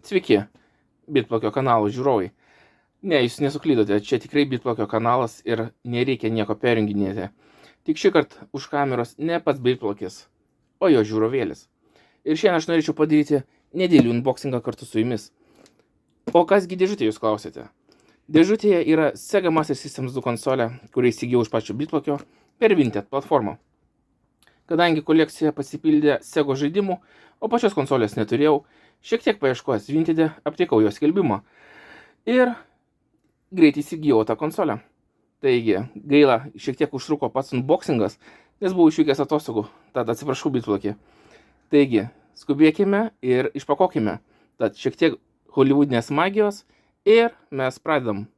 Sveiki, Bitplakio kanalo žiūrovai. Ne, jūs nesuklydote, čia tikrai Bitplakio kanalas ir nereikia nieko perjunginėti. Tik šį kartą už kameros ne pats Bitplakis, o jo žiūrovėlis. Ir šiandien aš norėčiau padaryti nedidelį unboxingą kartu su jumis. O kasgi dėžutė, jūs klausėte? Dėžutėje yra Sega Master System 2 konsolė, kurį įsigijau iš pačio Bitplakio per Vinted platformą. Kadangi kolekcija pasipildė Sego žaidimų, o pačios konsolės neturėjau, šiek tiek paieškojęs Vintede aptikau jos skelbimą ir greit įsigijau tą konsolę. Taigi, gaila, šiek tiek užtruko pats unboxingas, nes buvau išvykęs atostogų, tad atsiprašau Bitplakį. Taigi, skubėkime ir išpakokime. Tad šiek tiek hollywoodinės magijos ir mes pradedam.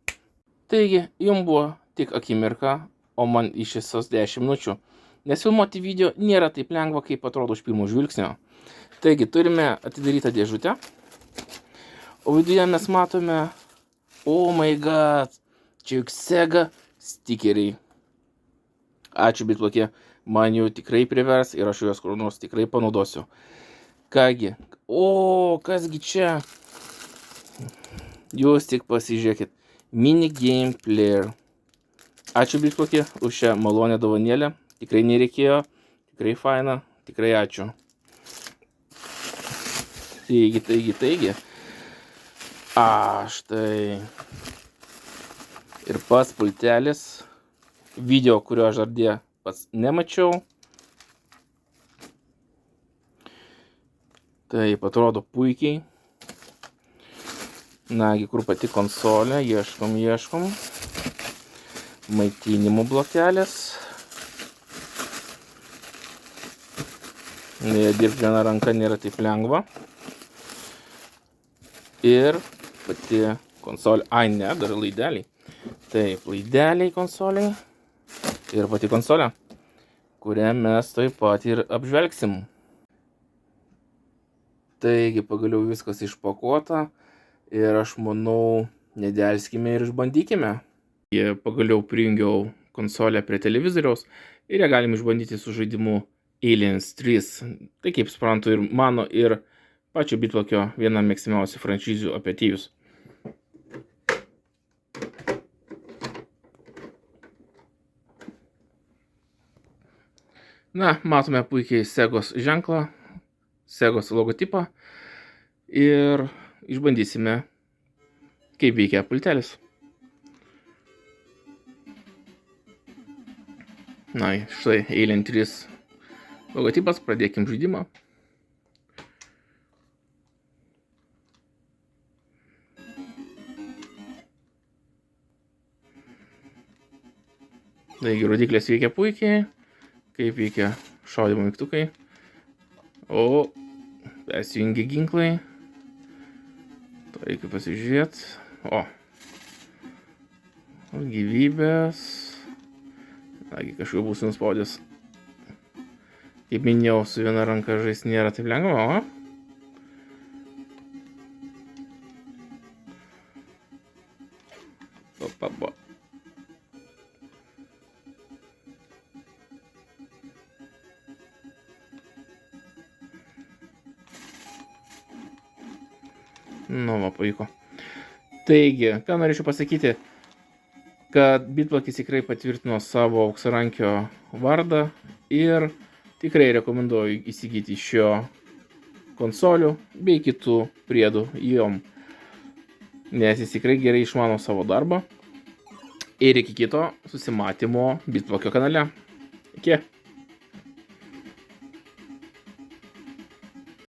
Taigi, jums buvo tik akimirka, o man ištisos 10 minučių. Nes filmuoti video nėra taip lengva, kaip atrodo iš pirmo žvilgsnio. Taigi, turime atidarytą dėžutę. O viduje mes matome, oh my god, čia juk Sega stikeriai. Ačiū Bitplakė, man jų tikrai privers ir aš juos kur nors tikrai panaudosiu. Kągi, kasgi čia? Jūs tik pasižiūrėkit. Mini Game Player. Ačiū Bitplakė už šią malonę dovanėlę. Tikrai nereikėjo, tikrai faina, tikrai ačiū. Taigi. Štai. Ir pats pultelis. Video, kurio aš dar pats nemačiau. Taip, atrodo puikiai. Nagi, kur pati konsolė, ieškom. Maitinimo blokelis. Dirbti viena ranka nėra taip lengva. Ir pati konsolė. Ne, dar laideliai. Taip, laideliai konsoliai. Ir pati konsolė, kurią mes taip pat ir apžvelgsim. Taigi, pagaliau viskas išpakuota. Ir aš manau, nedelskime ir išbandykime. Pagaliau prijungiau konsolę prie televizoriaus. Ir ją galim išbandyti su žaidimu Aliens 3. Tai kaip suprantu ir mano ir pačio Bitplakio viena mėgstamiausių franšizių apie ateivius. Na, matome puikiai Segos ženklą, Segos logotipą ir išbandysime, kaip veikia pultelis. Na, štai Alien 3 logotipas, pradėkim žaidimą. Taigi, rodiklės veikia puikiai, kaip veikia šaudimo mygtukai. Persijungia ginklai. Tai reikia pasižiūrėti. Gyvybės. Nagi, kažkaip būsiu nuspaudęs. Kaip minėjau, su viena ranka žaisti nėra taip lengva, pavyko. Taigi, ką norėčiau pasakyti, kad Bitplakis tikrai patvirtino savo auksarankio vardą ir tikrai rekomenduoju įsigyti šio konsolių bei kitų priedų jom, nes jis tikrai gerai išmano savo darbą. Ir iki kito susimatymo Bitplakio kanale. Iki.